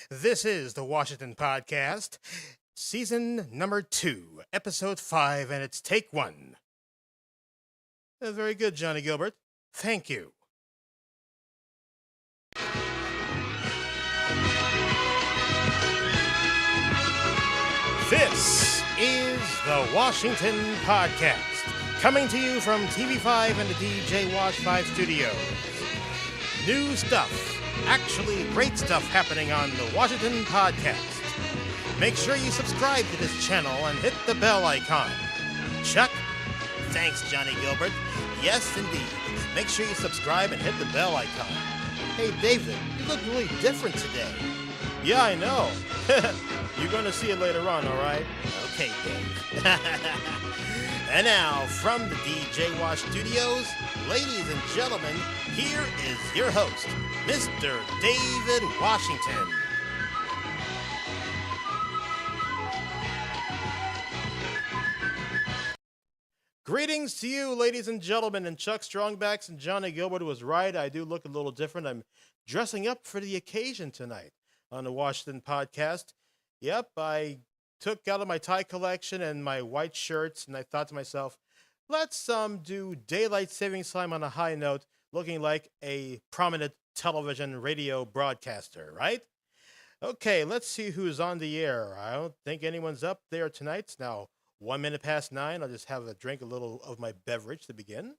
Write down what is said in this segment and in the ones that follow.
This is the Washington Podcast, season number 2, episode 5, and it's take 1. Very good, Johnny Gilbert. Thank you. This is the Washington Podcast, coming to you from TV5 and the DJ Wash 5 studios. New stuff. Actually, great stuff happening on the Washington Podcast. Make sure you subscribe to this channel and hit the bell icon. Chuck? Thanks, Johnny Gilbert. Yes, indeed. Make sure you subscribe and hit the bell icon. Hey, David, you look really different today. Yeah, I know. You're going to see it later on, all right? Okay, Dave. And now, from the DJ Wash Studios, ladies and gentlemen, here is your host, Mr. David Washington. Greetings to you, ladies and gentlemen, and Chuck Strongbacks and Johnny Gilbert was right. I do look a little different. I'm dressing up for the occasion tonight on the Washington Podcast. Yep, I took out of my tie collection and my white shirts, and I thought to myself, let's do daylight savings time on a high note, looking like a prominent television radio broadcaster, right? Okay, let's see who's on the air. I don't think anyone's up there tonight. It's now 1 minute past 9. I'll just have a drink a little of my beverage to begin.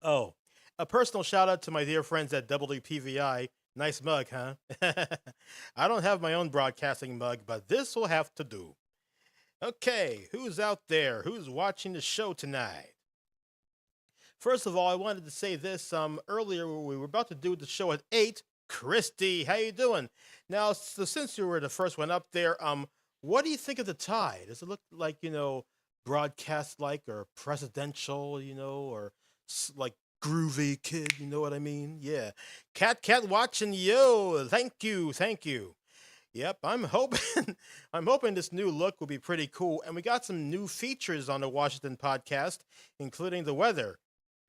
Oh, a personal shout out to my dear friends at WPVI. Nice mug, huh? I don't have my own broadcasting mug, but this will have to do. Okay, who's out there? Who's watching the show tonight? First of all, I wanted to say this. Earlier we were about to do the show at 8. Christy, how you doing? Now, so since you were the first one up there, what do you think of the tie? Does it look like, broadcast-like or presidential, or like groovy kid, you know what I mean? Yeah. Cat watching you. Thank you. Yep, I'm hoping this new look will be pretty cool. And we got some new features on the Washington Podcast, including the weather.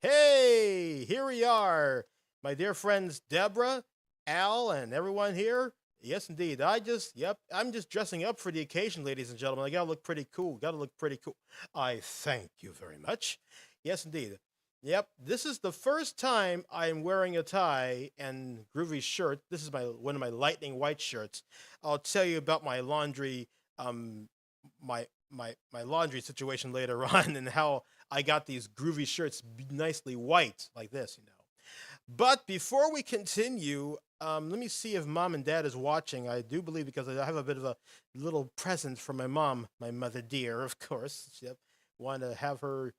Hey, here we are. My dear friends Deborah, Al, and everyone here. Yes, indeed. I'm just dressing up for the occasion, ladies and gentlemen. I gotta look pretty cool. I thank you very much. Yes, indeed. Yep, this is the first time I'm wearing a tie and groovy shirt. This is one of my lightning white shirts. I'll tell you about my laundry, my laundry situation later on, and how I got these groovy shirts nicely white like this, But before we continue, let me see if Mom and Dad is watching. I do believe, because I have a bit of a little present from my mom, my mother dear, of course. Yep, want to have her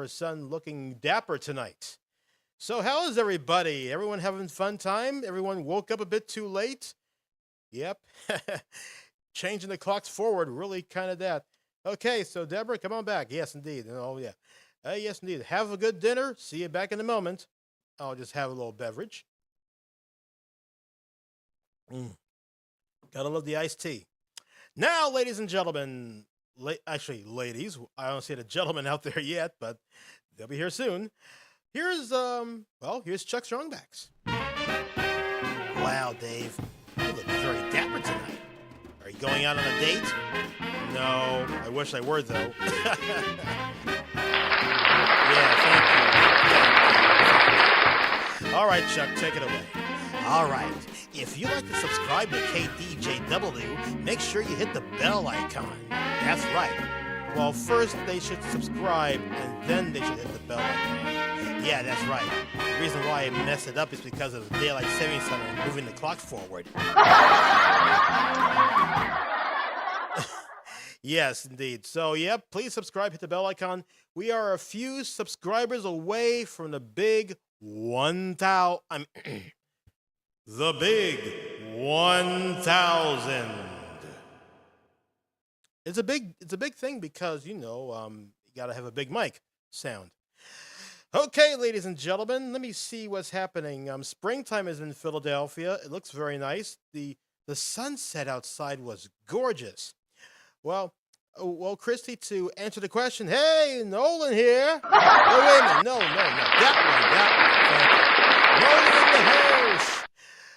son looking dapper tonight. So how is everybody? Everyone having fun time? Everyone woke up a bit too late? Yep. Changing the clocks forward, really kind of that. Okay, so Deborah, come on back. Yes, indeed. Oh, yeah. Yes, indeed. Have a good dinner. See you back in a moment. I'll just have a little beverage. Gotta love the iced tea. Now, ladies and gentlemen, actually, ladies, I don't see the gentlemen out there yet, but they'll be here soon. Here's Chuck Strongbacks. Wow, Dave, you look very dapper tonight. Are you going out on a date? No, I wish I were, though. Yeah, thank you. All right, Chuck, take it away. All right. If you like to subscribe to KDJW, make sure you hit the bell icon. That's right. Well, first they should subscribe, and then they should hit the bell icon. Yeah, that's right. The reason why I messed it up is because of daylight savings time and moving the clock forward. Yes, indeed. So, yep, please subscribe, hit the bell icon. We are a few subscribers away from the big 1,000. The big 1,000. It's a big thing because, you gotta have a big mic sound. Okay, ladies and gentlemen, let me see what's happening. Springtime is in Philadelphia. It looks very nice. The sunset outside was gorgeous. Well, Christy, to answer the question, hey, Nolan here. Oh, wait a minute. No. That one. Thank you. Nolan in the house.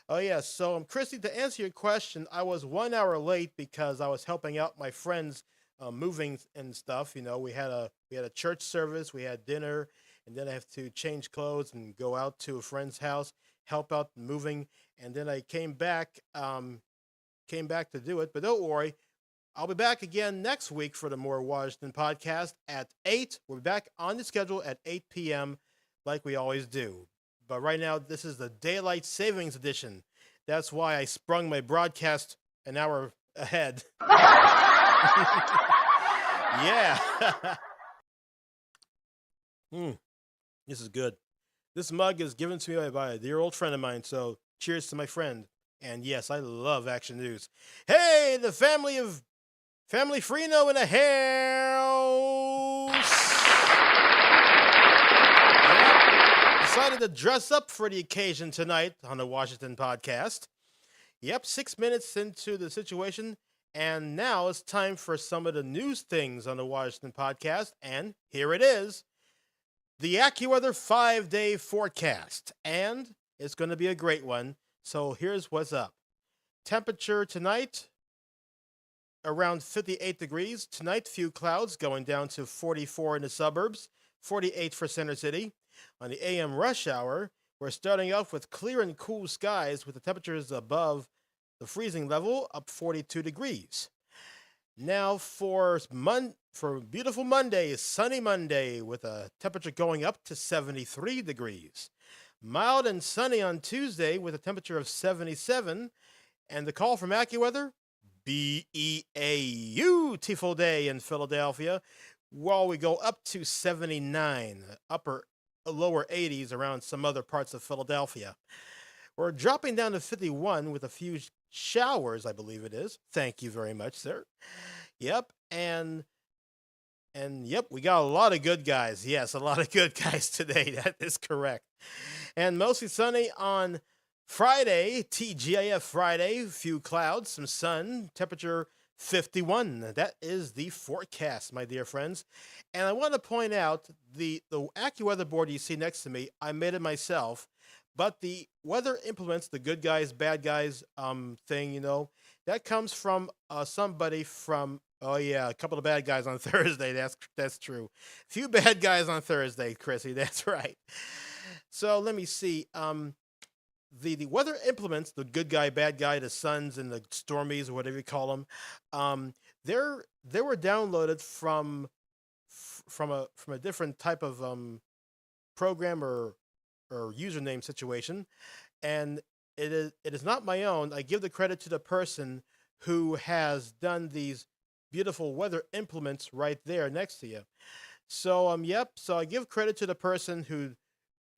Oh yeah, so Christy, to answer your question, I was 1 hour late because I was helping out my friends moving and stuff. You know, we had a church service, we had dinner, and then I have to change clothes and go out to a friend's house, help out moving, and then I came back to do it. But don't worry, I'll be back again next week for the More Washington podcast at 8. We'll be back on the schedule at 8 p.m. like we always do. But right now, this is the Daylight Savings Edition. That's why I sprung my broadcast an hour ahead. Yeah. Mm, this is good. This mug is given to me by a dear old friend of mine, so cheers to my friend. And yes, I love action news. Hey, the Family Freno in the house. Yep. Decided to dress up for the occasion tonight on the Washington podcast. Yep, 6 minutes into the situation, and now it's time for some of the news things on the Washington podcast. And here it is, the AccuWeather 5-day forecast. And it's going to be a great one. So here's what's up. Temperature tonight, around 58 degrees. Tonight, few clouds going down to 44 in the suburbs, 48 for Center City. On the AM rush hour, we're starting off with clear and cool skies with the temperatures above the freezing level, up 42 degrees. Now for beautiful Monday, sunny Monday with a temperature going up to 73 degrees. Mild and sunny on Tuesday with a temperature of 77. And the call from AccuWeather, beautiful day in Philadelphia, while we go up to 79, lower 80s around some other parts of Philadelphia. We're dropping down to 51 with a few showers, I believe it is. Thank you very much, sir. Yep, and yep, we got a lot of good guys. Yes, a lot of good guys today. That is correct. And mostly sunny on Friday, TGIF Friday, few clouds, some sun, temperature 51. That is the forecast, my dear friends. And I want to point out the AccuWeather board you see next to me, I made it myself, but the weather implements, the good guys, bad guys thing, you know, that comes from somebody from, oh yeah, a couple of bad guys on Thursday. That's true. Few bad guys on Thursday, Chrissy. That's right. So let me see. The weather implements, the good guy, bad guy, the suns and the stormies or whatever you call them, they were downloaded from a different type of program or username situation, and it is not my own. I give the credit to the person who has done these beautiful weather implements right there next to you. So yep. So I give credit to the person who's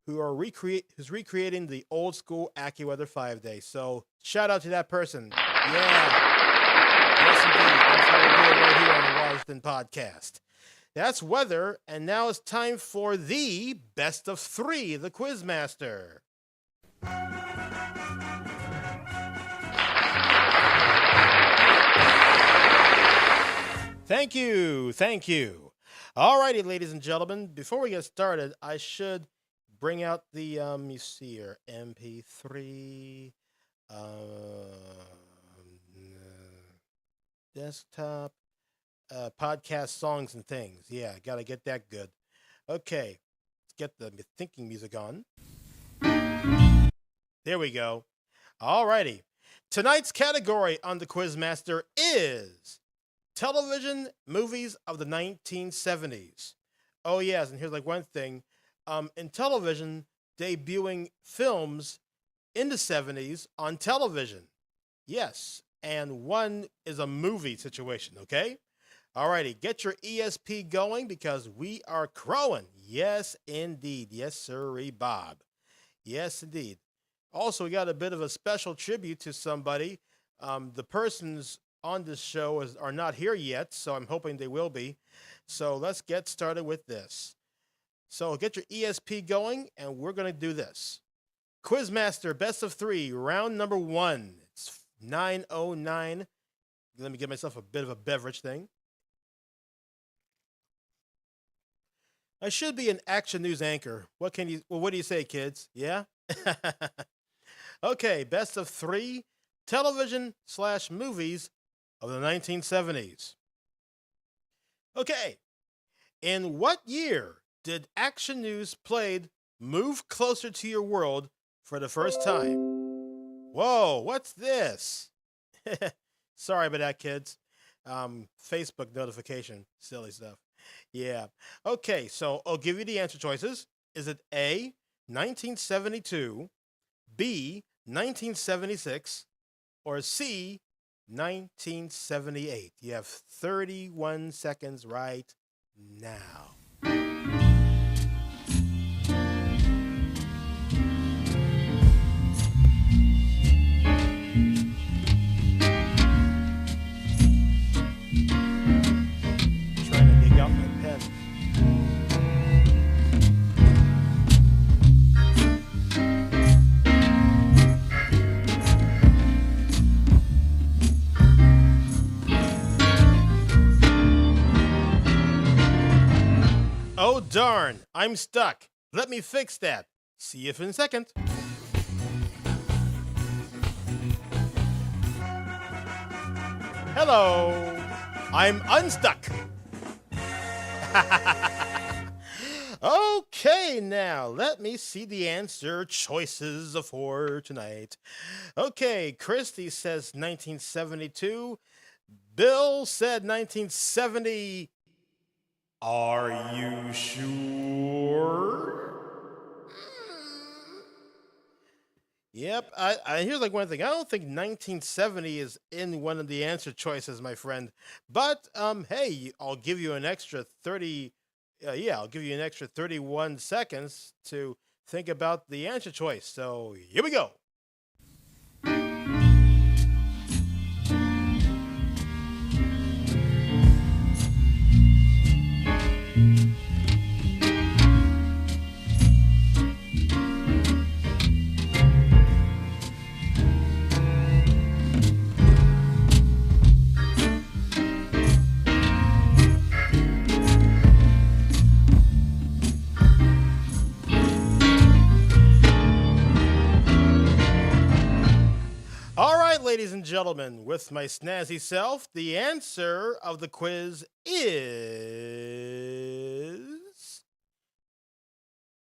recreating the old school AccuWeather 5-day. So shout out to that person. Yeah. Yes, indeed. That's how we do it right here on the Washington podcast. That's weather, and now it's time for the best of three, the Quizmaster. Thank you. Alrighty, ladies and gentlemen, before we get started, I should bring out the, you see here, MP3, desktop, podcast songs and things. Yeah, gotta get that good. Okay, let's get the thinking music on. There we go. Alrighty. Tonight's category on the Quizmaster is television movies of the 1970s. Oh yes, and here's like one thing. In television, debuting films in the 70s on television. Yes, and one is a movie situation, okay? Alrighty, get your ESP going because we are crowing. Yes, indeed. Yes, sirree, Bob. Yes, indeed. Also, we got a bit of a special tribute to somebody. The persons on this show are not here yet, so I'm hoping they will be. So let's get started with this. So get your ESP going, and we're going to do this. Quizmaster, best of three, round number one. It's 9:09. Let me give myself a bit of a beverage thing. I should be an action news anchor. What do you say, kids? Yeah? Okay, best of three television slash movies of the 1970s. Okay, in what year did Action News played Move Closer to Your World for the first time? Whoa, what's this? Sorry about that, kids. Facebook notification, silly stuff. Yeah. Okay, so I'll give you the answer choices. Is it A, 1972, B, 1976, or C, 1978? You have 31 seconds right now. Trying to dig out my pen. Oh darn, I'm stuck. Let me fix that. See you in a second. Hello, I'm unstuck. Okay, now let me see the answer choices for tonight. Okay, Christy says 1972. Bill said 1970. Are you sure? Yep. Here's like one thing. I don't think 1970 is in one of the answer choices, my friend. But hey, I'll give you an extra 30. Yeah, I'll give you an extra 31 seconds to think about the answer choice. So here we go. All right, ladies and gentlemen, with my snazzy self, the answer of the quiz is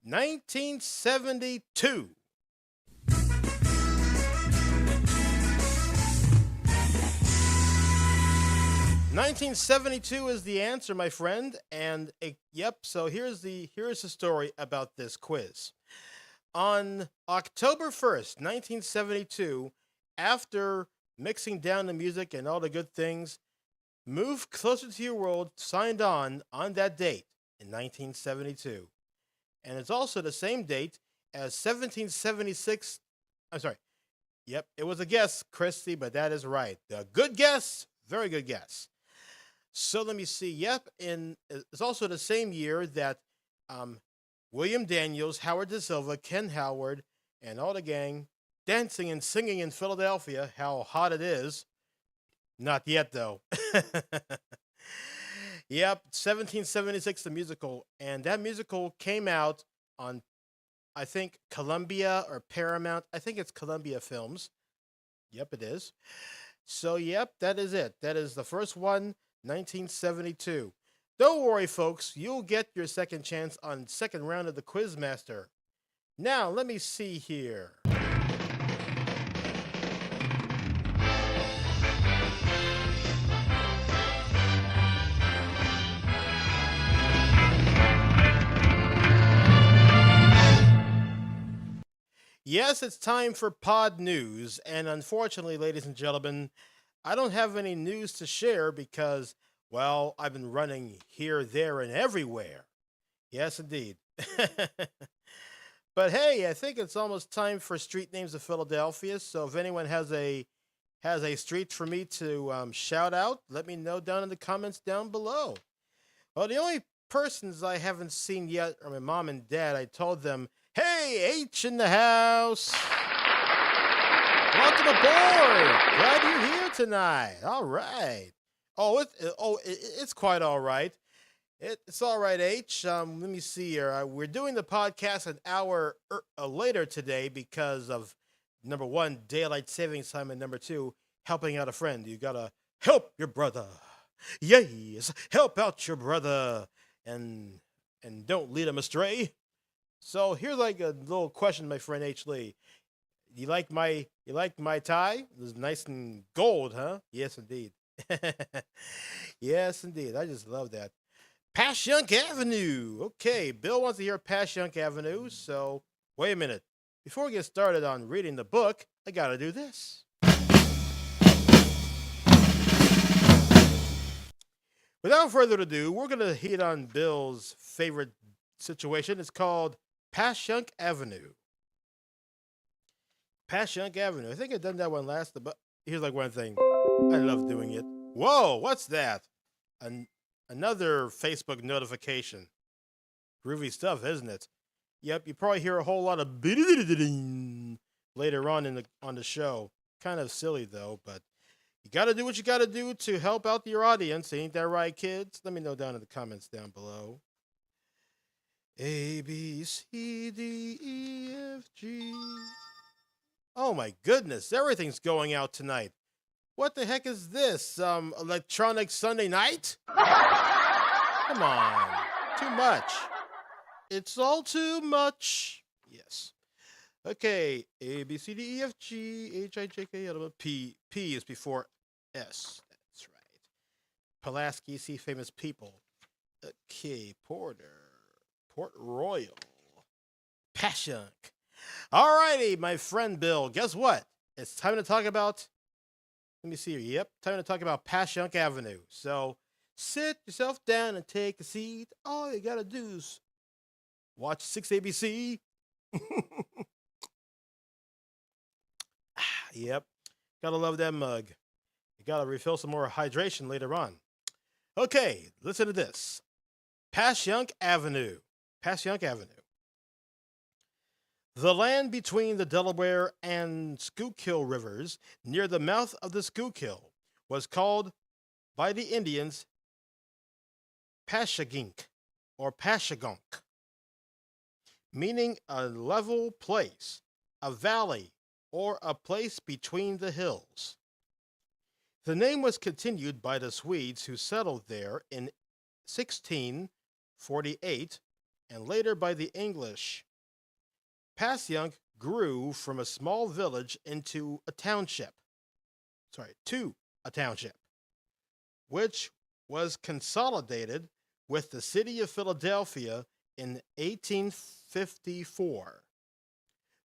1972. 1972 is the answer, my friend, and yep. So here's the story about this quiz. On October 1st, 1972, after mixing down the music and all the good things, Move Closer to Your World signed on that date in 1972. And it's also the same date as 1776. I'm sorry. Yep, it was a guess, Christy, but that is right. A good guess, very good guess. So let me see. Yep, it's also the same year that William Daniels, Howard Da Silva, Ken Howard, and all the gang dancing and singing in Philadelphia. How hot it is. Not yet, though. Yep, 1776, the musical. And that musical came out on, I think, Columbia or Paramount. I think it's Columbia Films. Yep, it is. So, yep, that is it. That is the first one, 1972. Don't worry, folks. You'll get your second chance on second round of the Quizmaster. Now, let me see here. Yes, it's time for pod news. And unfortunately, ladies and gentlemen, I don't have any news to share because, well, I've been running here, there, and everywhere. Yes, indeed. But hey, I think it's almost time for street names of Philadelphia. So if anyone has a street for me to shout out, let me know down in the comments down below. Well, the only persons I haven't seen yet are my mom and dad. I told them, hey, H in the house. Welcome aboard. Glad you're here tonight. All right. It's quite all right. It's all right, H. Let me see here. We're doing the podcast an hour later today because of Number one, daylight savings time, and number two, helping out a friend. You gotta help your brother. Yes, help out your brother, and don't lead him astray. So here's like a little question, my friend H. Lee. You like my tie? It's nice and gold, huh? Yes, indeed. Yes, indeed. I just love that. Passyunk Avenue. Okay, Bill wants to hear Passyunk Avenue, so wait a minute. Before we get started on reading the book, I gotta do this. Without further ado, we're gonna hit on Bill's favorite situation. It's called Passyunk Avenue. Passyunk Avenue. I think I've done that one last, but here's like one thing. I love doing it. Whoa, what's that? Another Facebook notification. Groovy stuff, isn't it? Yep, you probably hear a whole lot of later on the show. Kind of silly though, but you got to do what you got to do to help out your audience. Ain't that right, kids? Let me know down in the comments down below. A, B, C, D, E, F, G. Oh my goodness, everything's going out tonight. What the heck is this? Electronic Sunday night? Come on, too much. It's all too much. Yes. Okay, A, B, C, D, E, F, G, H, I, J, K, L, M, P. P is before S. That's right. Pulaski, see famous people. Okay, Port Royal. Passyunk. Alrighty, my friend Bill, guess what? It's time to talk about, let me see here. Yep, time to talk about Passyunk Avenue. So, sit yourself down and take a seat. All you gotta do is watch 6ABC. Yep, gotta love that mug. You gotta refill some more hydration later on. Okay, listen to this. Passyunk Avenue. Passyunk Avenue. The land between the Delaware and Schuylkill rivers, near the mouth of the Schuylkill, was called by the Indians Pashagink or Pashagunk, meaning a level place, a valley, or a place between the hills. The name was continued by the Swedes who settled there in 1648 and later by the English. Passyunk grew from a small village into a township. To a township, which was consolidated with the city of Philadelphia in 1854.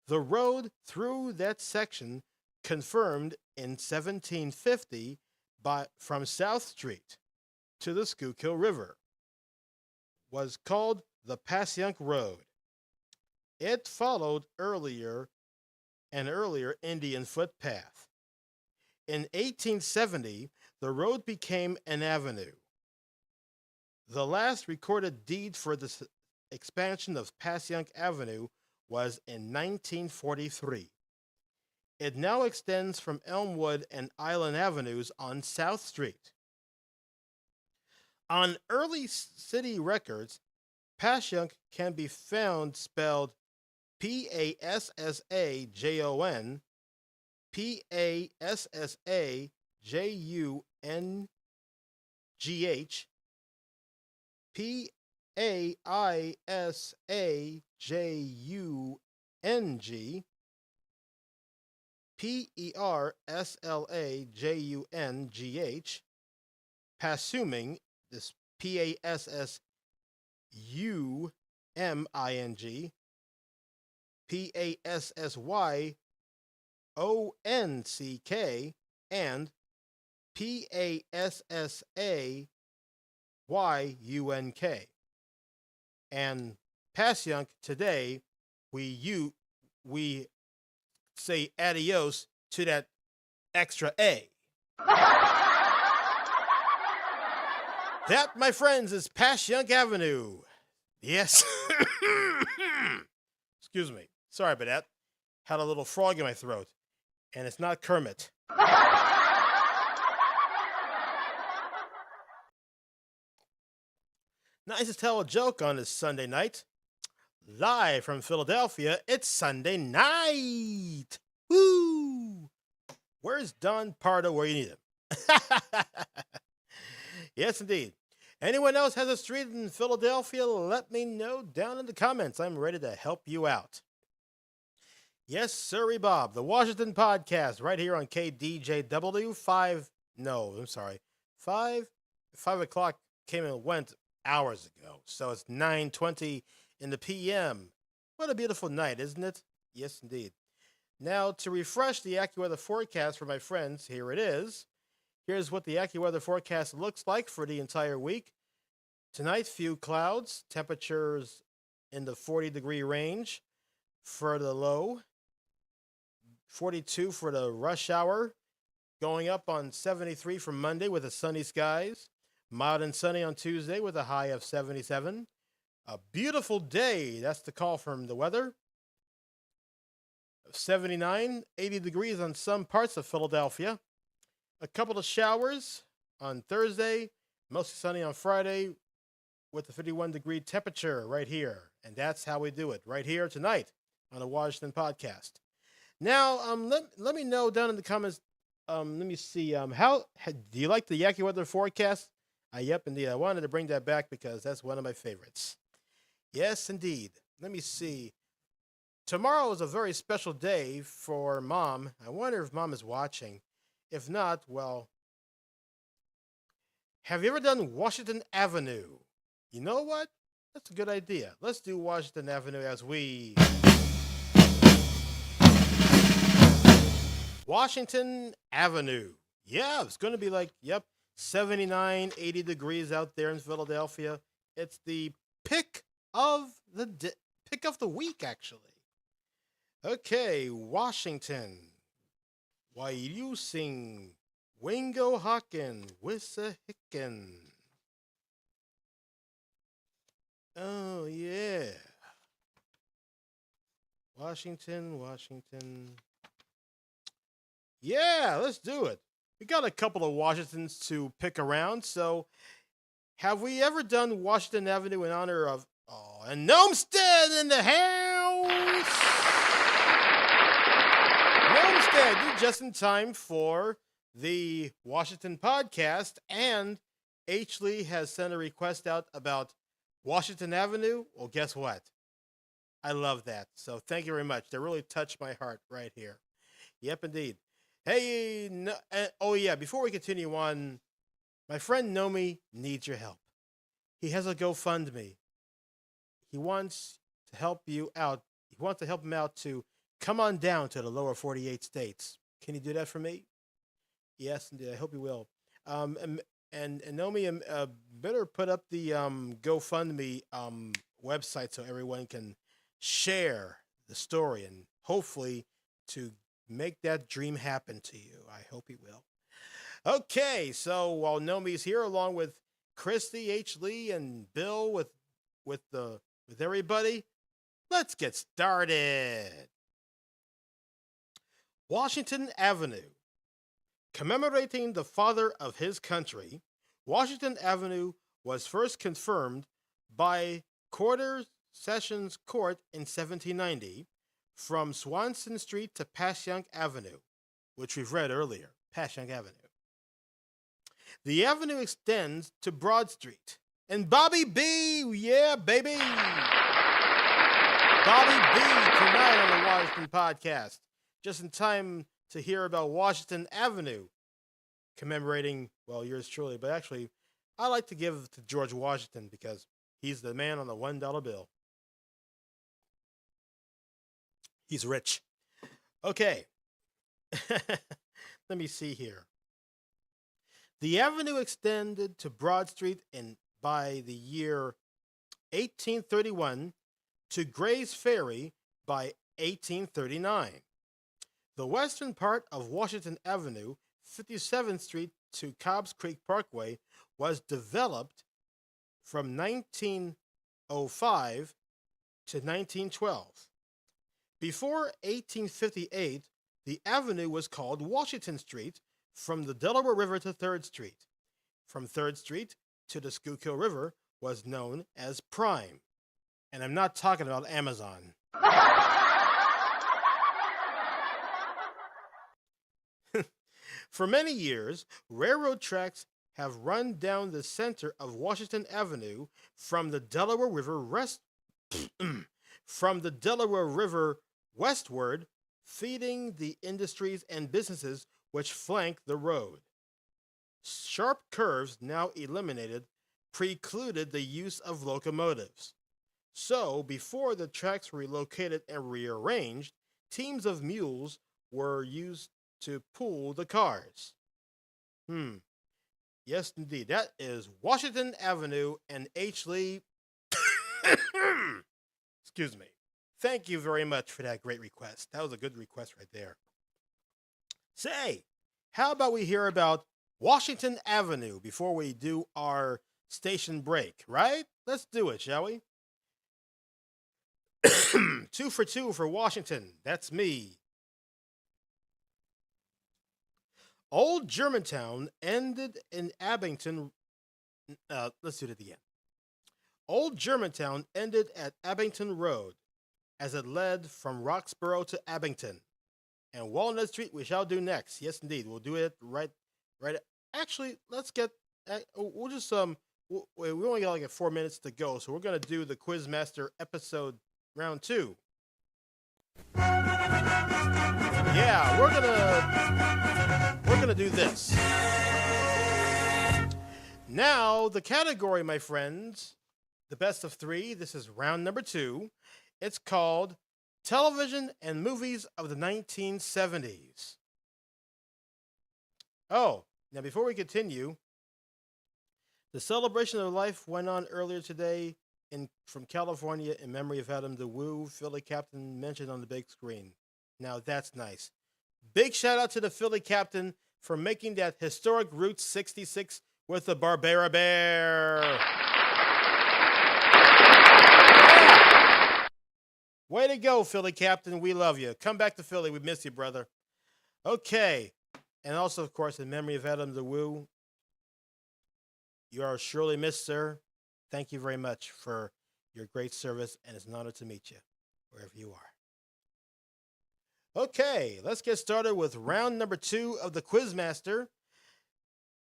The road through that section, confirmed in 1750 from South Street to the Schuylkill River, was called the Passyunk Road. It followed an earlier Indian footpath. In 1870, the road became an avenue. The last recorded deed for the expansion of Passyunk Avenue was in 1943. It now extends from Elmwood and Island Avenues on South Street. On early city records, Passyunk can be found spelled Passajon, Passajuнгh, Paisajung, PerslaJungh, Passuming, this Passyuming, Passyonck, and PassaYunk. And Passyunk today, we say adios to that extra A. That, my friends, is Passyunk Avenue. Yes. Excuse me. Sorry about that. Had a little frog in my throat. And it's not Kermit. Nice to tell a joke on this Sunday night. Live from Philadelphia, it's Sunday night. Woo! Where's Don Pardo where you need him? Yes, indeed. Anyone else has a street in Philadelphia? Let me know down in the comments. I'm ready to help you out. Yes, sirree, Bob. The Washington Podcast right here on KDJW 5. No, I'm sorry. 5 o'clock came and went hours ago. So it's 9:20 in the PM. What a beautiful night, isn't it? Yes, indeed. Now, to refresh the AccuWeather forecast for my friends, here it is. Here's what the AccuWeather forecast looks like for the entire week. Tonight, few clouds, temperatures in the 40-degree range for the low, 42 for the rush hour, going up on 73 for Monday with the sunny skies, mild and sunny on Tuesday with a high of 77. A beautiful day, that's the call from the weather. 79, 80 degrees on some parts of Philadelphia. A couple of showers on Thursday, mostly sunny on Friday with a 51-degree temperature right here. And that's how we do it, right here tonight on the Washington Podcast. Now, let me know down in the comments, let me see, how do you like the AccuWeather forecast? Yep, indeed. I wanted to bring that back because that's one of my favorites. Yes, indeed. Let me see. Tomorrow is a very special day for Mom. I wonder if Mom is watching. If not, well, have you ever done Washington Avenue? You know what? That's a good idea. Let's do Washington Avenue as we... Washington Avenue. Yeah, it's going to be like, 79, 80 degrees out there in Philadelphia. It's the pick of the week, actually. Okay, Washington. Why you sing Wingo Hawkin, Wissahicken. Oh, yeah. Washington. Yeah, let's do it. We got a couple of Washingtons to pick around, so have we ever done Washington Avenue in honor of... Oh, and Gnomestead in the house! Gnomestead, you're just in time for the Washington Podcast, and H. Lee has sent a request out about Washington Avenue. Well, guess what? I love that, so thank you very much. That really touched my heart right here. Yep, indeed. Hey, oh yeah, before we continue on, my friend Nomi needs your help. He has a GoFundMe. He wants to help you out. He wants to help him out to come on down to the lower 48 states. Can you do that for me? Yes, indeed. I hope you will. And Nomi, better put up the GoFundMe website so everyone can share the story and hopefully to make that dream happen to you. I hope he will. Okay, so while Nomi's here, along with Christy, H. Lee, and Bill, with everybody, let's get started. Washington Avenue. Commemorating the father of his country, Washington Avenue was first confirmed by Quarter Sessions Court in 1790 from Swanson Street to Passyunk Avenue, which we've read earlier, Passyunk Avenue. The avenue extends to Broad Street. And Bobby B, yeah, baby! Bobby B tonight on the Washington Podcast. Just in time to hear about Washington Avenue, commemorating, well, yours truly, but actually, I like to give to George Washington because he's the man on the $1 bill. He's rich. Okay. Let me see here. The avenue extended to Broad Street by the year 1831 to Gray's Ferry by 1839. The western part of Washington Avenue, 57th Street to Cobbs Creek Parkway, was developed from 1905 to 1912. Before 1858, the avenue was called Washington Street from the Delaware River to 3rd Street. From 3rd Street to the Schuylkill River was known as Prime. And I'm not talking about Amazon. For many years, railroad tracks have run down the center of Washington Avenue from the Delaware River from the Delaware River westward, feeding the industries and businesses which flank the road. Sharp curves, now eliminated, precluded the use of locomotives. So, before the tracks were relocated and rearranged, teams of mules were used to pull the cars. Yes, indeed. That is Washington Avenue and H. Lee. Excuse me. Thank you very much for that great request. That was a good request right there. Say, how about we hear about Washington Avenue before we do our station break, right? Let's do it, shall we? 2 for 2 for Washington. That's me. Old Germantown ended in Abington. Let's do it again. Old Germantown ended at Abington Road as it led from Roxborough to Abington. And Walnut Street we shall do next. Yes, indeed. We'll do it right. Actually, let's get. We'll just we only got like 4 minutes to go, so we're gonna do the Quizmaster episode round 2. Yeah, we're gonna do this. Now, the category, my friends, the best of 3. This is round number 2. It's called Television and Movies of the 1970s. Oh, now before we continue, the celebration of life went on earlier today from California in memory of Adam DeWoo, Philly Captain mentioned on the big screen. Now that's nice. Big shout out to the Philly Captain for making that historic Route 66 with the Barbera Bear. Yeah. Way to go, Philly Captain. We love you. Come back to Philly. We miss you, brother. Okay. And also, of course, in memory of Adam DeWoo, you are surely missed, sir. Thank you very much for your great service, and it's an honor to meet you wherever you are. Okay, let's get started with round number 2 of the Quizmaster.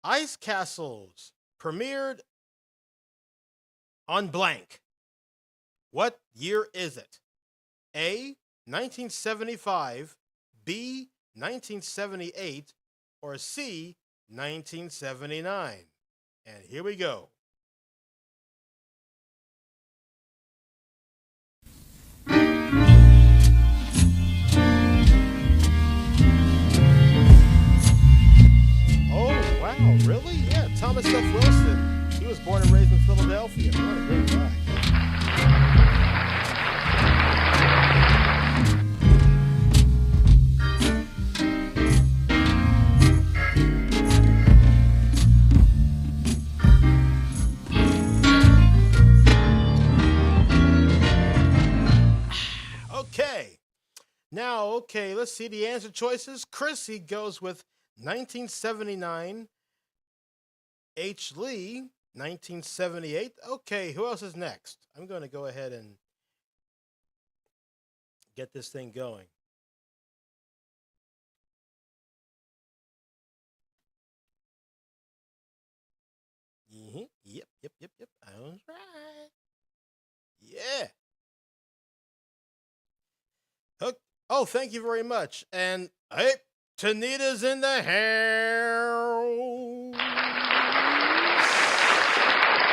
Ice Castles premiered on blank. What year is it? A, 1975, B, 1978, or C, 1979? And here we go. Oh, wow, really? Yeah, Thomas F. Wilson. He was born and raised in Philadelphia. What a great guy. Okay. Now, okay, let's see the answer choices. Chrissy goes with 1979. H. Lee, 1978. Okay, who else is next? I'm going to go ahead and get this thing going. Yep. I was right. Yeah. Oh, thank you very much. And hey, Tanita's in the house.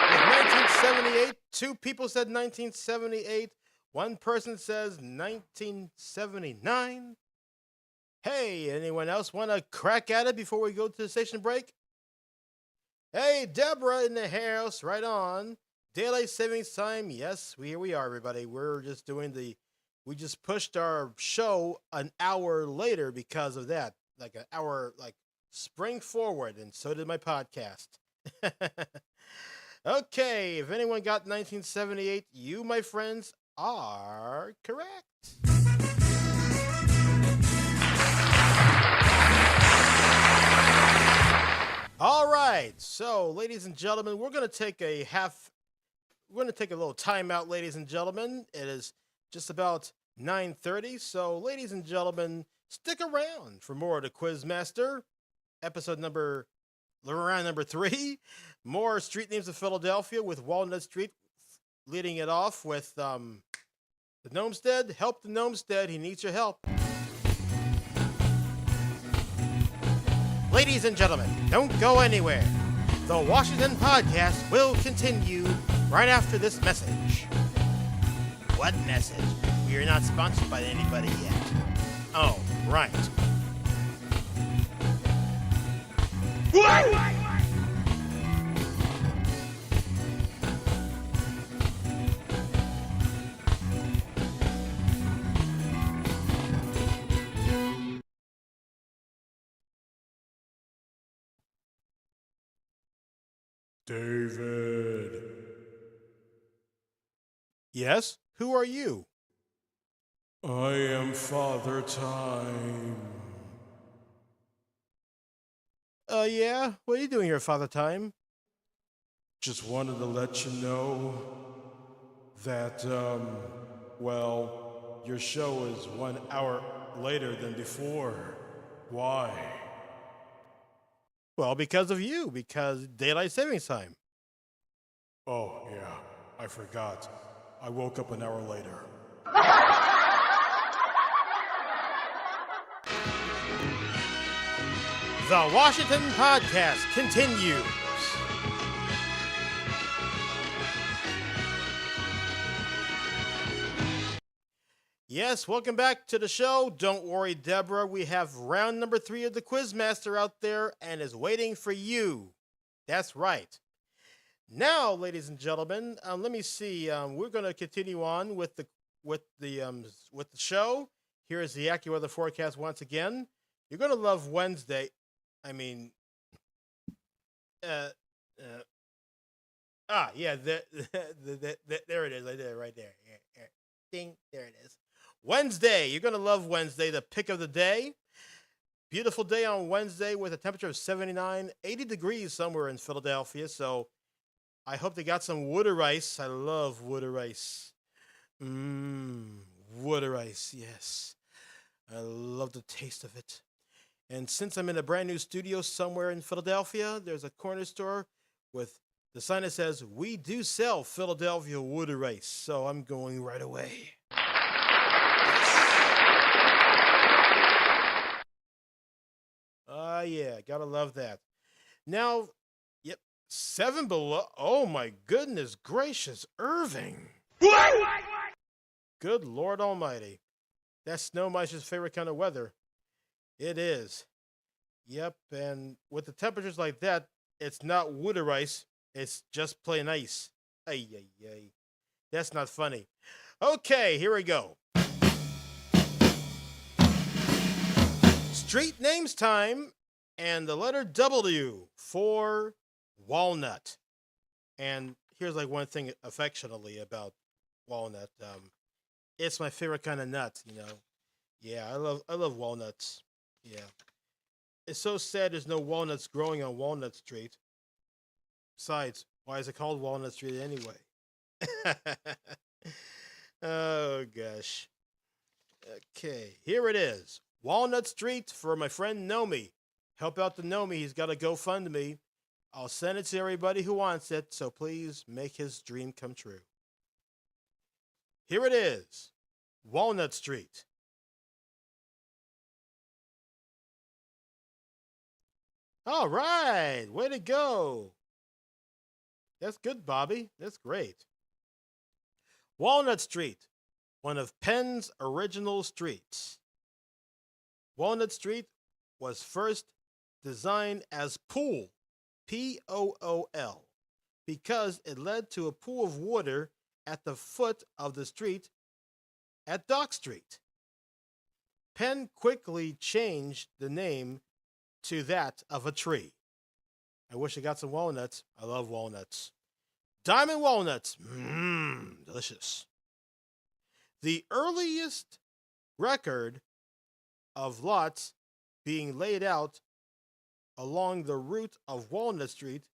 With 1978, 2 people said 1978. 1 person says 1979. Hey, anyone else want to crack at it before we go to the station break? Hey, Deborah in the house, right on. Daylight savings time, yes, here we are, everybody. We're just doing we just pushed our show an hour later because of that. Like an hour, like spring forward, and so did my podcast. Okay, if anyone got 1978, you, my friends, are correct. All right, so ladies and gentlemen, we're going to take a little timeout, ladies and gentlemen. It is just about 9:30, so ladies and gentlemen, stick around for more of the Quizmaster episode around number 3. More street names of Philadelphia with Walnut Street leading it off with the Gnomestead. Help the Gnomestead. He needs your help. Ladies and gentlemen, don't go anywhere. The Washington Podcast will continue right after this message. What message? We are not sponsored by anybody yet. Oh, right. What? David. Yes? Who are you? I am Father Time. Yeah? What are you doing here, Father Time? Just wanted to let you know that, well, your show is 1 hour later than before. Why? Well, because of you, because daylight savings time. Oh, yeah, I forgot. I woke up an hour later. The Washington Podcast continues. Yes, welcome back to the show. Don't worry, Deborah. We have round number 3 of the Quizmaster out there and is waiting for you. That's right. Now, ladies and gentlemen, let me see. We're going to continue on with the show. Here is the AccuWeather forecast once again. You're going to love Wednesday. I mean, yeah, there it is. I did it right there. Ding, there it is. Wednesday, you're going to love Wednesday, the pick of the day. Beautiful day on Wednesday with a temperature of 79, 80 degrees somewhere in Philadelphia. So I hope they got some water ice. I love water ice. Water ice, yes. I love the taste of it. And since I'm in a brand new studio somewhere in Philadelphia, there's a corner store with the sign that says, "We do sell Philadelphia water ice." So I'm going right away. Yeah, gotta love that. Now, yep, 7 below. Oh my goodness gracious, Irving. Good Lord Almighty. That's Snow Mice's favorite kind of weather. It is. Yep, and with the temperatures like that, it's not water ice, it's just plain ice. Ay. That's not funny. Okay, here we go. Street names time, and the letter W for walnut. And here's like one thing affectionately about walnut. It's my favorite kind of nut, you know. Yeah, I love walnuts. Yeah. It's so sad there's no walnuts growing on Walnut Street. Besides, why is it called Walnut Street anyway? Oh, gosh. Okay, here it is. Walnut Street for my friend Nomi. Help out the Nomi. He's got a GoFundMe. I'll send it to everybody who wants it, so please make his dream come true. Here it is. Walnut Street. All right, way to go. That's good, Bobby. That's great. Walnut Street, one of Penn's original streets. Walnut Street was first designed as Pool, P-O-O-L, because it led to a pool of water at the foot of the street at Dock Street. Penn quickly changed the name to that of a tree. I wish I got some walnuts. I love walnuts. Diamond walnuts. Delicious. The earliest record of lots being laid out along the route of Walnut Street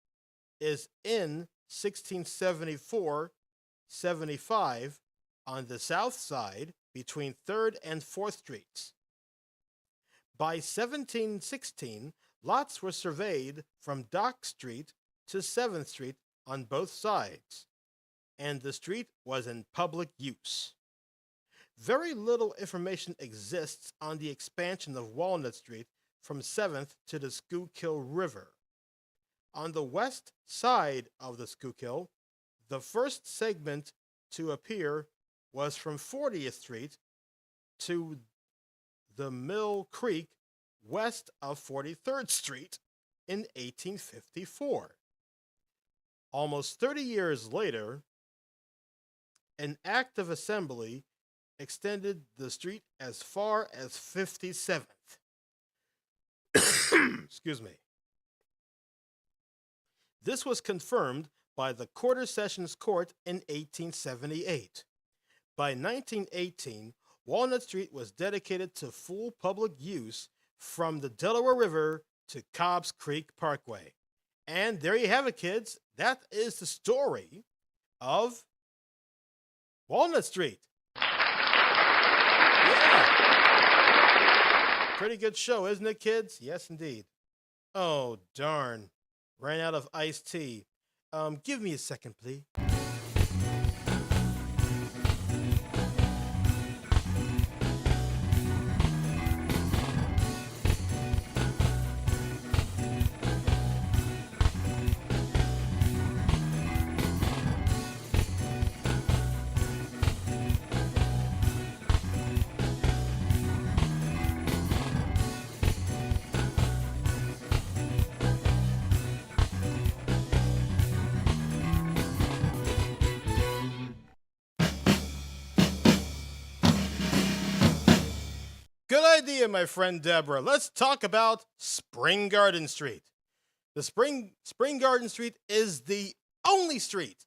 is in 1674-75 on the south side between 3rd and 4th Streets. By 1716, lots were surveyed from Dock Street to 7th Street on both sides, and the street was in public use. Very little information exists on the expansion of Walnut Street from 7th to the Schuylkill River. On the west side of the Schuylkill, the first segment to appear was from 40th Street to the Mill Creek west of 43rd Street in 1854. Almost 30 years later, an act of assembly extended the street as far as 57th. Excuse me. This was confirmed by the Quarter Sessions Court in 1878. By 1918, Walnut Street was dedicated to full public use from the Delaware River to Cobbs Creek Parkway. And there you have it, kids. That is the story of Walnut Street. Yeah. Pretty good show, isn't it, kids? Yes, indeed. Oh, darn. Ran out of iced tea. Give me a second, please. Good idea, my friend Deborah. Let's talk about Spring Garden Street. The Spring Garden Street is the only street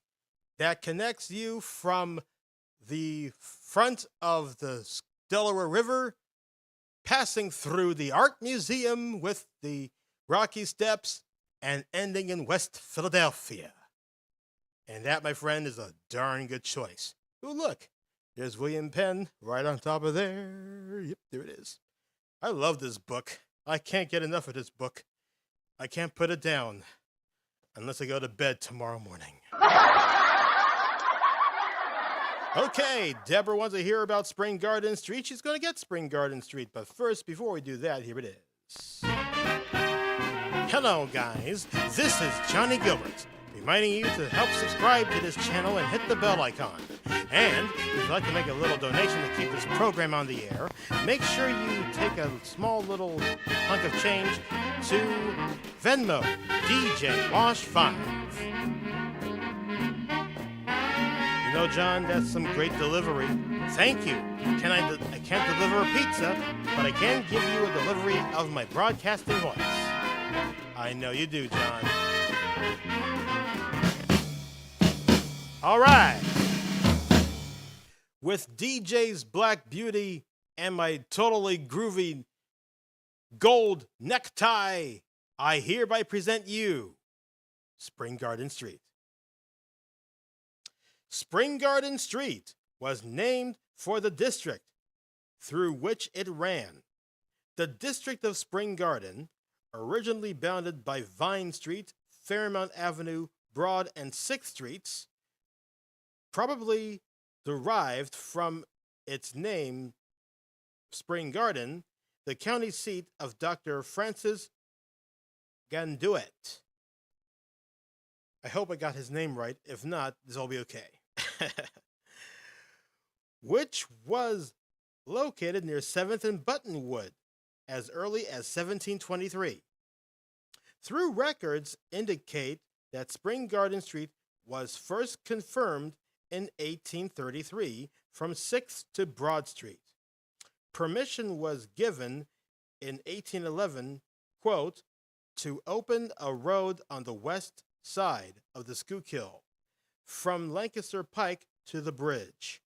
that connects you from the front of the Delaware River, passing through the Art Museum with the Rocky Steps, and ending in West Philadelphia. And that, my friend, is a darn good choice. Ooh, look. There's William Penn right on top of there. Yep, there it is. I love this book. I can't get enough of this book. I can't put it down unless I go to bed tomorrow morning. Okay, Deborah wants to hear about Spring Garden Street. She's going to get Spring Garden Street. But first, before we do that, here it is. Hello, guys. This is Johnny Gilbert, reminding you to help subscribe to this channel and hit the bell icon. And if you'd like to make a little donation to keep this program on the air, make sure you take a small little hunk of change to Venmo, DJ Wash 5. You know, John, that's some great delivery. Thank you. I can't deliver a pizza, but I can give you a delivery of my broadcasting voice. I know you do, John. All right. With DJ's Black Beauty and my totally groovy gold necktie, I hereby present you Spring Garden Street. Spring Garden Street was named for the district through which it ran. The district of Spring Garden, originally bounded by Vine Street, Fairmount Avenue, Broad, and 6th Streets, probably derived from its name, Spring Garden, the county seat of Dr. Francis Ganduet. I hope I got his name right. If not, this will be okay. Which was located near 7th and Buttonwood as early as 1723. Through records indicate that Spring Garden Street was first confirmed in 1833 from 6th to Broad Street. Permission was given in 1811, quote, to open a road on the west side of the Schuylkill from Lancaster Pike to the bridge,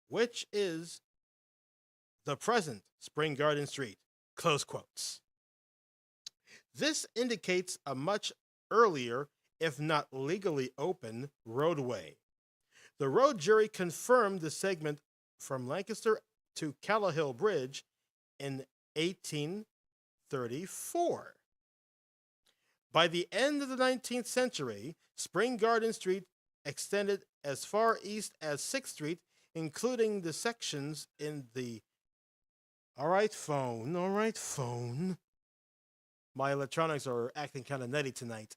which is the present Spring Garden Street, close quotes. This indicates a much earlier, if not legally open, roadway. The road jury confirmed the segment from Lancaster to Callowhill Bridge in 18 34. By the end of the 19th century, Spring Garden Street extended as far east as 6th Street, including the sections in the... All right, phone. My electronics are acting kind of nutty tonight.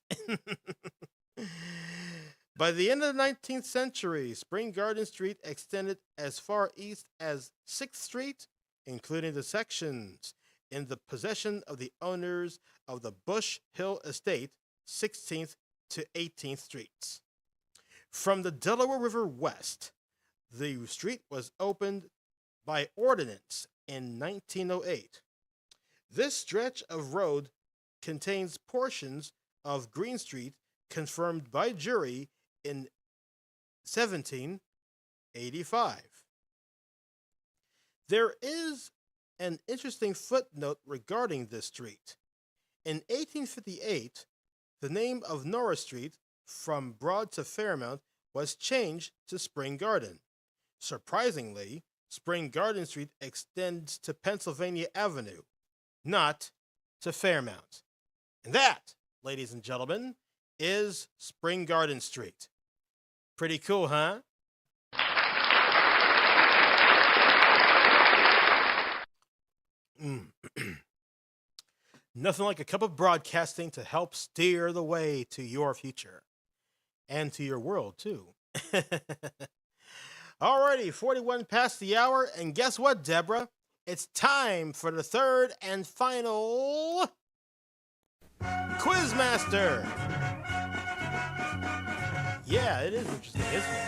By the end of the 19th century, Spring Garden Street extended as far east as 6th Street, including the sections in the possession of the owners of the Bush Hill Estate, 16th to 18th Streets. From the Delaware River west, the street was opened by ordinance in 1908. This stretch of road contains portions of Green Street confirmed by jury in 1785. There is an interesting footnote regarding this street. In 1858, the name of Norris Street from Broad to Fairmount was changed to Spring Garden. Surprisingly, Spring Garden Street extends to Pennsylvania Avenue, not to Fairmount. And that, ladies and gentlemen, is Spring Garden Street. Pretty cool, huh? Nothing like a cup of broadcasting to help steer the way to your future. And to your world, too. Alrighty, 41 past the hour, and guess what, Deborah? It's time for the third and final... Quizmaster! Yeah, it is interesting, isn't it?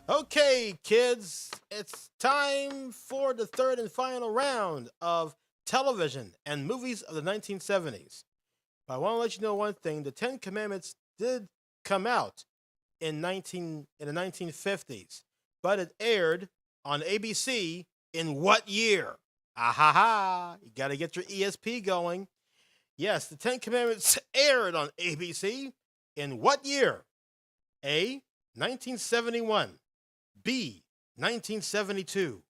Okay, kids, it's time for the third and final round of television and movies of the 1970s. But I want to let you know one thing. The Ten Commandments did come out in the 1950s, but it aired on ABC in what year? Ahaha! You got to get your ESP going. Yes, the Ten Commandments aired on ABC in what year? A, 1971, B, 1972,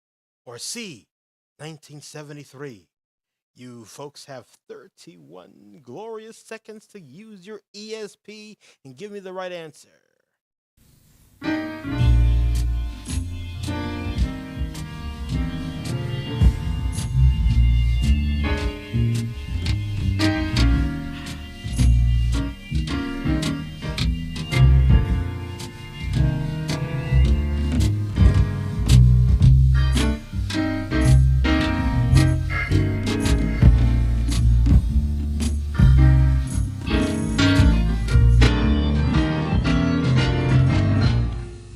or C, 1973. You folks have 31 glorious seconds to use your ESP and give me the right answer.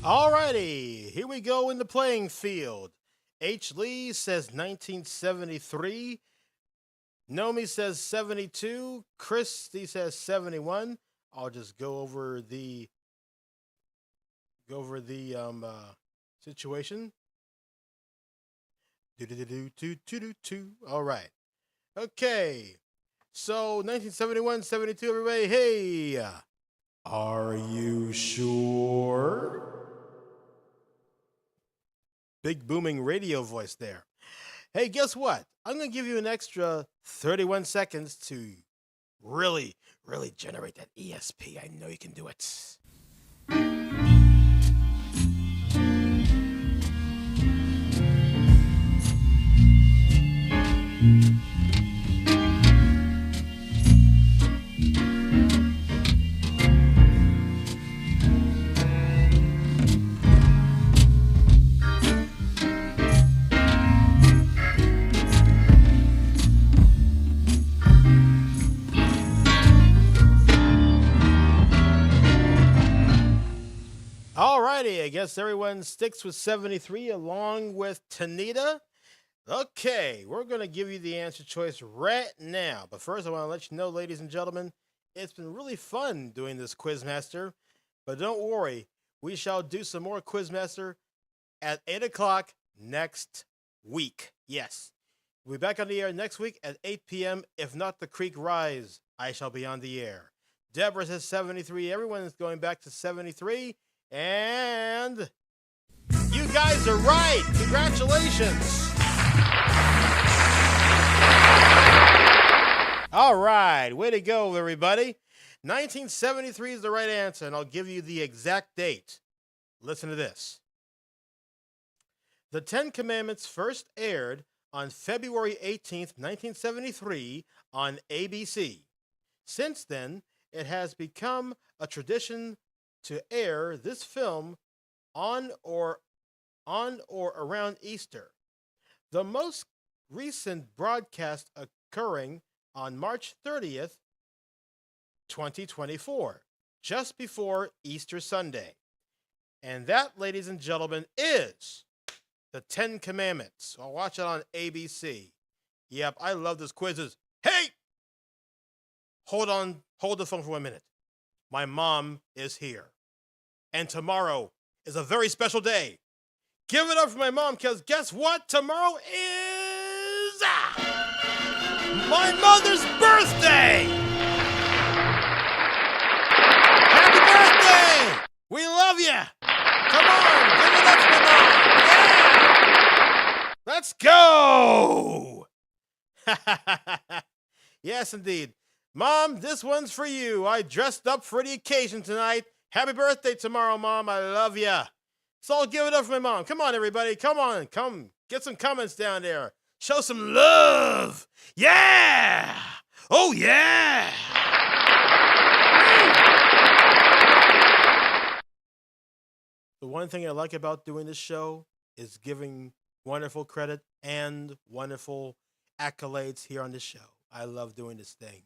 Alrighty, here we go in the playing field. H. Lee says 1973. Nomi says 72. Christy says 71. I'll just go over the situation. All right. Okay. So 1971, 72, everybody. Hey, are you sure? Big booming radio voice there. Hey, guess what? I'm going to give you an extra 31 seconds to really generate that ESP. I know you can do it. Alrighty, I guess everyone sticks with 73 along with Tanita. Okay, we're going to give you the answer choice right now. But first, I want to let you know, ladies and gentlemen, it's been really fun doing this Quizmaster. But don't worry, we shall do some more Quizmaster at 8 o'clock next week. Yes, we'll be back on the air next week at 8 p.m. If not the creek rise, I shall be on the air. Deborah says 73. Everyone is going back to 73. And you guys are right. Congratulations. All right, way to go, everybody. 1973 is the right answer, and I'll give you the exact date. Listen to this. The Ten Commandments first aired on February 18th, 1973 on ABC. Since then, it has become a tradition to air this film on or around Easter. The most recent broadcast occurring on March 30th, 2024, just before Easter Sunday. And that, ladies and gentlemen, is the Ten Commandments. I'll watch it on ABC. Yep, I love those quizzes. Hey! Hold the phone for 1 minute. My mom is here. And tomorrow is a very special day. Give it up for my mom, because guess what? Tomorrow is my mother's birthday! Happy birthday! We love you! Come on, give it up for my mom! Yeah! Let's go! Yes, indeed. Mom, this one's for you. I dressed up for the occasion tonight. Happy birthday tomorrow, Mom. I love ya. So I'll give it up for my mom. Come on, everybody. Come on. Come get some comments down there. Show some love. Yeah. Oh, yeah. The one thing I like about doing this show is giving wonderful credit and wonderful accolades here on this show. I love doing this thing.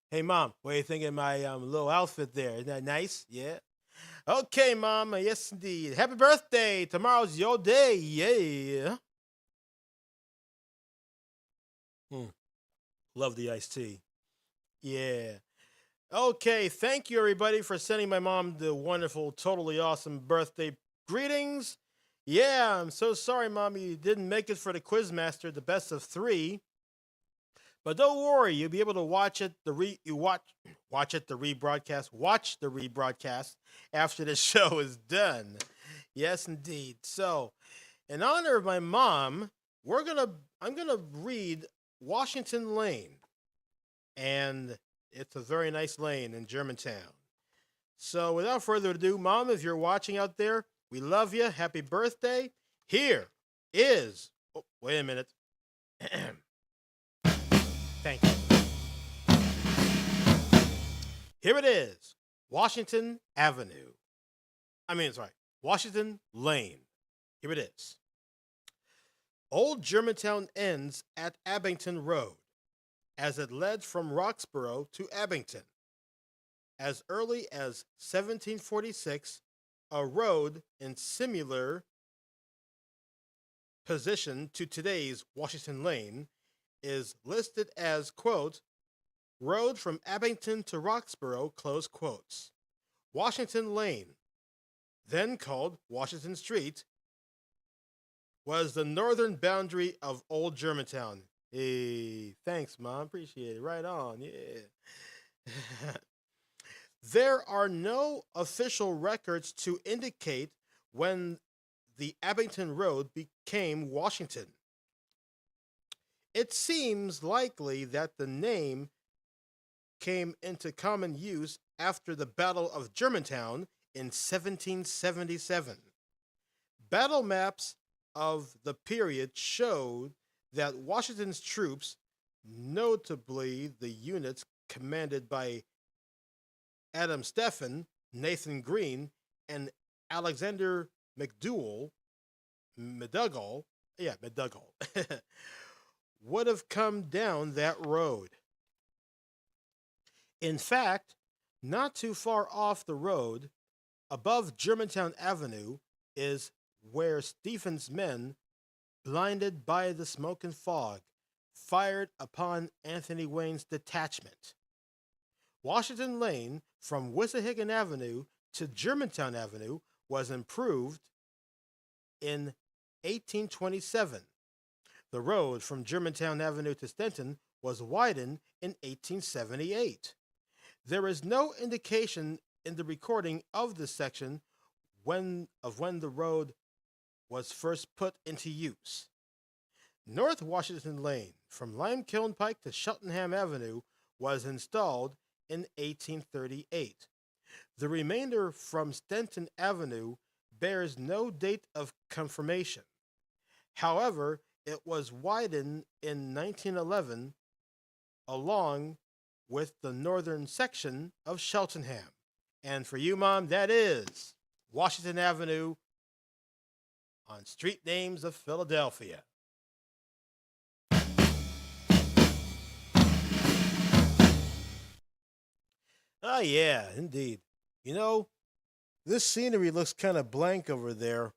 Hey, Mom, what do you think of my little outfit there? Isn't that nice? Yeah. Okay, Mom. Yes, indeed. Happy birthday. Tomorrow's your day. Yeah. Love the iced tea. Yeah. Okay, thank you, everybody, for sending my mom the wonderful, totally awesome birthday greetings. Yeah, I'm so sorry, Mom, you didn't make it for the Quizmaster, the best of 3. But don't worry, you'll be able to watch the rebroadcast after the show is done. Yes, indeed. So, in honor of my mom, I'm gonna read Washington Lane, and it's a very nice lane in Germantown. So, without further ado, Mom, if you're watching out there, we love you. Happy birthday. Here is. Oh, wait a minute. Thank you. Here it is, Washington Lane. Here it is. Old Germantown ends at Abington Road, as it led from Roxborough to Abington. As early as 1746, a road in similar position to today's Washington Lane is listed as, quote, road from Abington to Roxborough, close quotes. Washington Lane, then called Washington Street, was the northern boundary of Old Germantown. Hey, thanks, Mom. Appreciate it. Right on. Yeah. There are no official records to indicate when the Abington Road became Washington. It seems likely that the name came into common use after the Battle of Germantown in 1777. Battle maps of the period showed that Washington's troops, notably the units commanded by Adam Stephen, Nathan Green, and Alexander McDougall, would have come down that road. In fact, not too far off the road, above Germantown Avenue, is where Stephen's men, blinded by the smoke and fog, fired upon Anthony Wayne's detachment. Washington Lane, from Wissahickon Avenue to Germantown Avenue, was improved in 1827. The road from Germantown Avenue to Stenton was widened in 1878. There is no indication in the recording of this section when the road was first put into use. North Washington Lane, from Limekiln Pike to Cheltenham Avenue, was installed in 1838. The remainder from Stenton Avenue bears no date of confirmation. However, it was widened in 1911 along with the northern section of Cheltenham. And for you, Mom, that is Washington Avenue on Street Names of Philadelphia. Oh, yeah, indeed. You know, this scenery looks kind of blank over there.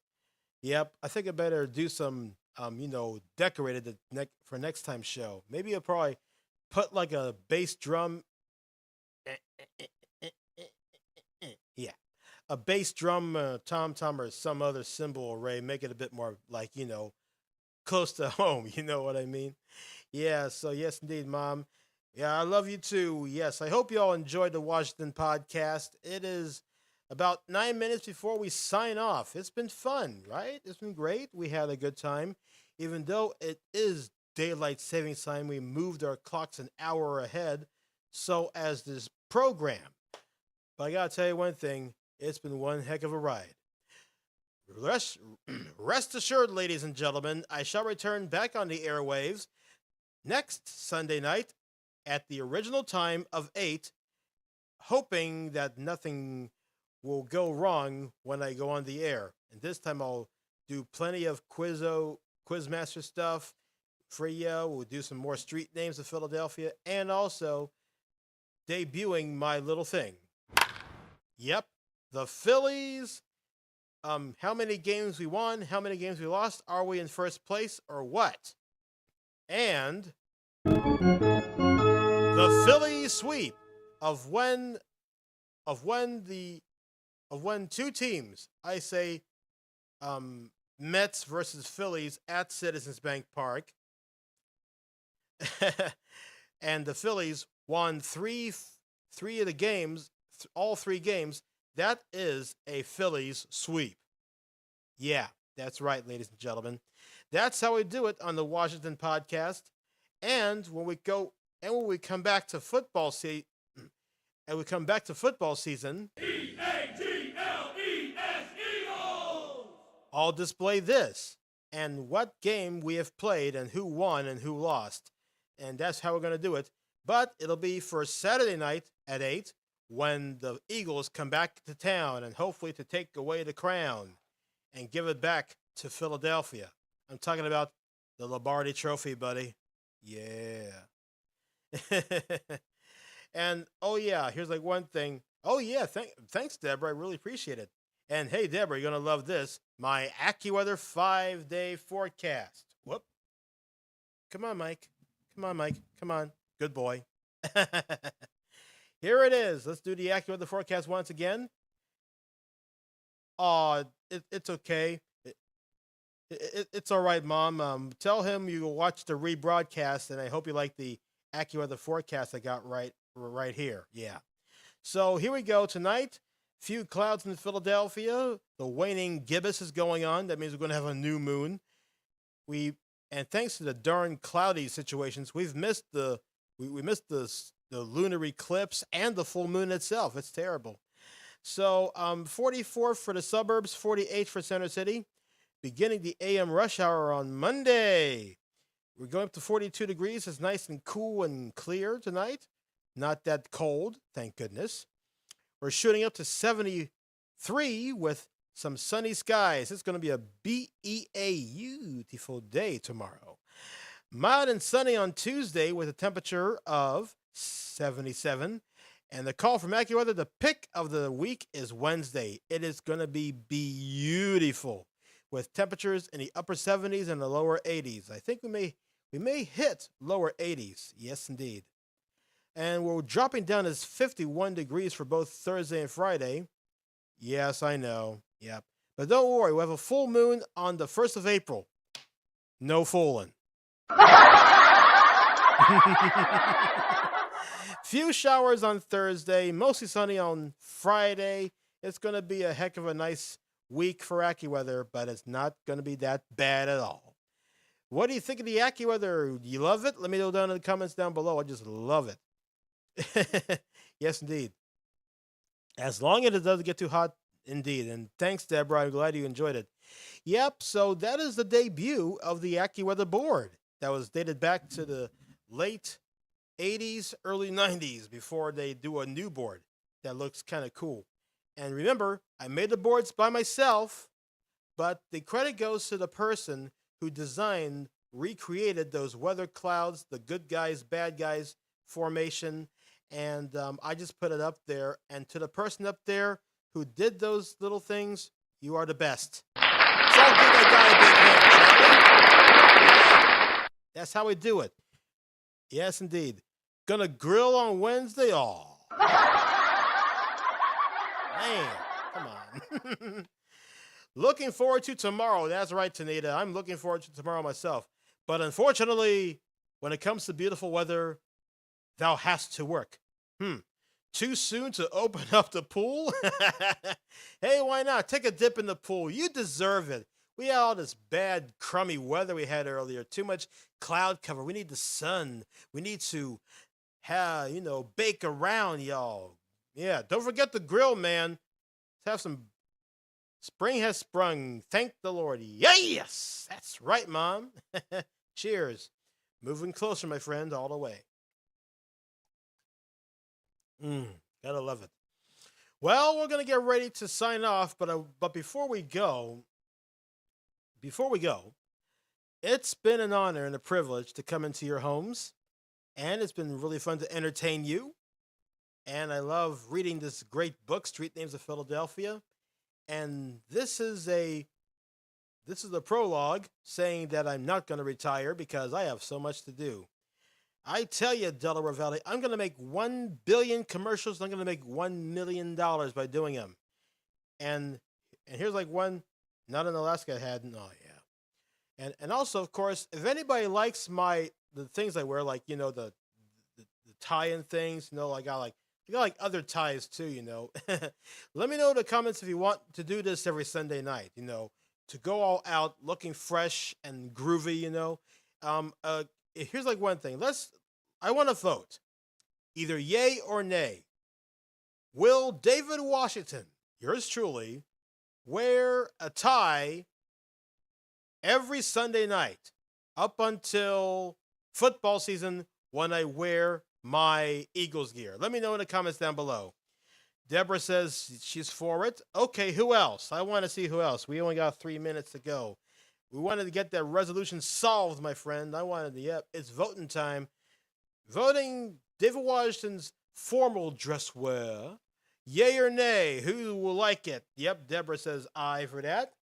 Yep, I think I better do some, decorated for next time's show. Maybe I'll probably put like a bass drum. Yeah, a bass drum, tom tom, or some other cymbal array. Make it a bit more like close to home. You know what I mean? Yeah. So yes, indeed, Mom. Yeah, I love you too. Yes, I hope you all enjoyed the Washington podcast. It is about 9 minutes before we sign off. It's been fun, right? It's been great. We had a good time. Even though it is daylight savings time, we moved our clocks an hour ahead. So as this program. But I gotta tell you one thing, it's been one heck of a ride. Rest assured, ladies and gentlemen, I shall return back on the airwaves next Sunday night at the original time of 8, hoping that nothing will go wrong when I go on the air. And this time I'll do plenty of Quizmaster stuff for you. We'll do some more street names of Philadelphia and also debuting my little thing. Yep, the Phillies. How many games we won? How many games we lost? Are we in first place or what? And the Philly sweep of when two teams, I say, Mets versus Phillies at Citizens Bank Park, and the Phillies won three of the games, all 3 games. That is a Phillies sweep. Yeah, that's right, ladies and gentlemen. That's how we do it on the Washington podcast. And when we come back to football season, Eagles! I'll display this and what game we have played and who won and who lost. And that's how we're going to do it. But it'll be for Saturday night at 8 when the Eagles come back to town and hopefully to take away the crown and give it back to Philadelphia. I'm talking about the Lombardi Trophy, buddy. Yeah. And, oh, yeah, here's like one thing. Oh, yeah, thanks, Deborah. I really appreciate it. And, hey, Deborah, you're going to love this. My AccuWeather 5-day forecast. Whoop. Come on, Mike. Come on. Good boy. Here it is. Let's do the AccuWeather forecast once again. It's okay. It's all right, Mom. Tell him you will watch the rebroadcast, and I hope you like the AccuWeather forecast I got right here. Yeah. So here we go tonight. Few clouds in Philadelphia. The waning gibbous is going on. That means we're going to have a new moon. And thanks to the darn cloudy situations, we've missed the lunar eclipse and the full moon itself. It's terrible. So 44 for the suburbs, 48 for Center City. Beginning the AM rush hour on Monday. We're going up to 42 degrees. It's nice and cool and clear tonight. Not that cold, thank goodness. We're shooting up to 73 with some sunny skies. It's going to be a beautiful day tomorrow. Mild and sunny on Tuesday with a temperature of 77. And the call from AccuWeather, the pick of the week is Wednesday. It is going to be beautiful with temperatures in the upper 70s and the lower 80s. I think we may hit lower 80s. Yes, indeed. And we're dropping down as 51 degrees for both Thursday and Friday. Yes, I know. Yep. But don't worry, we have a full moon on the 1st of April. No fooling. Few showers on Thursday, mostly sunny on Friday. It's going to be a heck of a nice week for AccuWeather, but it's not going to be that bad at all. What do you think of the AccuWeather? Do you love it? Let me know down in the comments down below. I just love it. Yes, indeed. As long as it doesn't get too hot, indeed. And thanks, Deborah. I'm glad you enjoyed it. Yep, so that is the debut of the AccuWeather board that was dated back to the late 80s, early 90s before they do a new board that looks kind of cool. And remember, I made the boards by myself, but the credit goes to the person who designed, recreated those weather clouds, the good guys, bad guys formation, and I just put it up there. And to the person up there who did those little things, you are the best. So I'll give that guy a big hand, shall we? Yeah, that's how we do it. Yes, indeed. Gonna grill on Wednesday? Oh. Man, come on. Looking forward to tomorrow. That's right, Tanita. I'm looking forward to tomorrow myself. But unfortunately, when it comes to beautiful weather, thou hast to work. Too soon to open up the pool? Hey, why not? Take a dip in the pool. You deserve it. We had all this bad, crummy weather we had earlier. Too much cloud cover. We need the sun. We need to have, bake around, y'all. Yeah, don't forget the grill, man. Let's have some. Spring has sprung. Thank the Lord. Yes, that's right, Mom. Cheers. Moving closer, my friend, all the way. Gotta love it. Well, we're gonna get ready to sign off, but before we go, it's been an honor and a privilege to come into your homes, and it's been really fun to entertain you. And I love reading this great book, Street Names of Philadelphia. And this is a prologue saying that I'm not going to retire because I have so much to do. I tell you, Delaware Valley, I'm going to make 1 billion commercials. I'm going to make $1 million by doing them. And here's like one, not in Alaska I had. Oh, yeah. And also, of course, if anybody likes the things I wear, like, the tie and things, I got other ties too, Let me know in the comments if you want to do this every Sunday night, to go all out looking fresh and groovy, Here's like one thing. I want to vote. Either yay or nay. Will David Washington, yours truly, wear a tie every Sunday night up until football season when I wear my Eagles gear? Let me know in the comments down below. Deborah says she's for it. Okay, who else? I want to see who else. We only got 3 minutes to go. We wanted to get that resolution solved, my friend. It's voting time. Voting David Washington's formal dress wear. Yay or nay? Who will like it? Yep, Deborah says aye for that.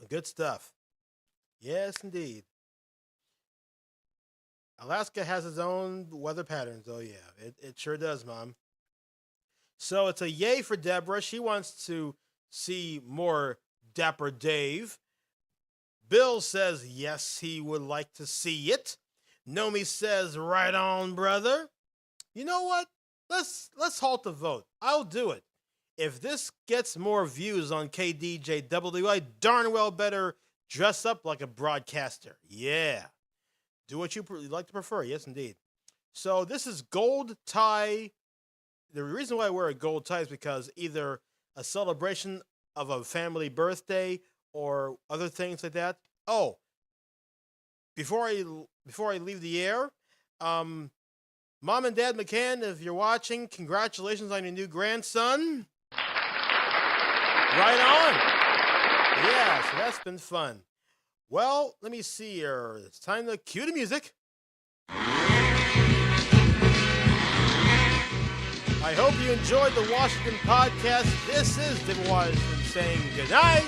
Good stuff. Yes, indeed. Alaska has its own weather patterns. Oh, yeah, it sure does, Mom. So it's a yay for Deborah. She wants to see more Dapper Dave. Bill says yes, he would like to see it. Nomi says right on, brother. You know what? Let's halt the vote. I'll do it. If this gets more views on KDJW, I darn well better dress up like a broadcaster. Yeah. Do what you like to prefer. Yes, indeed. So this is gold tie. The reason why I wear a gold tie is because either a celebration of a family birthday or other things like that. Oh, before I leave the air, Mom and Dad McCann, if you're watching, congratulations on your new grandson. Right on. Yeah, so that's been fun. Well, let me see here. It's time to cue the music. I hope you enjoyed the Washington podcast. This is David Washington saying good night.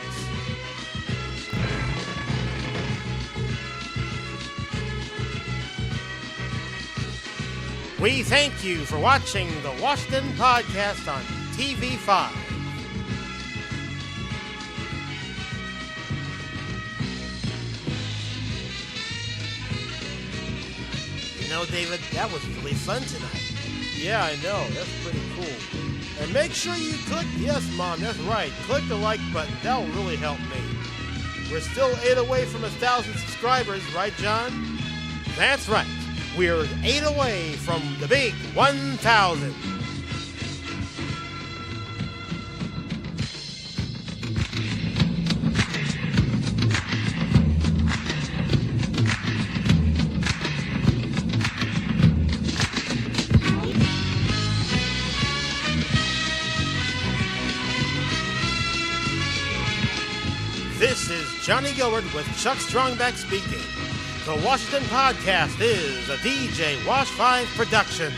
We thank you for watching the Washington podcast on TV5. David, that was really fun tonight. Yeah, I know. That's pretty cool. And make sure you click, yes, Mom, that's right, click the like button. That will really help me. We're still 8 away from 1,000 subscribers, right, John? That's right. We're 8 away from the big 1,000. This is Johnny Gilbert with Chuck Strongback speaking. The Washington Podcast is a DJ Wash 5 production.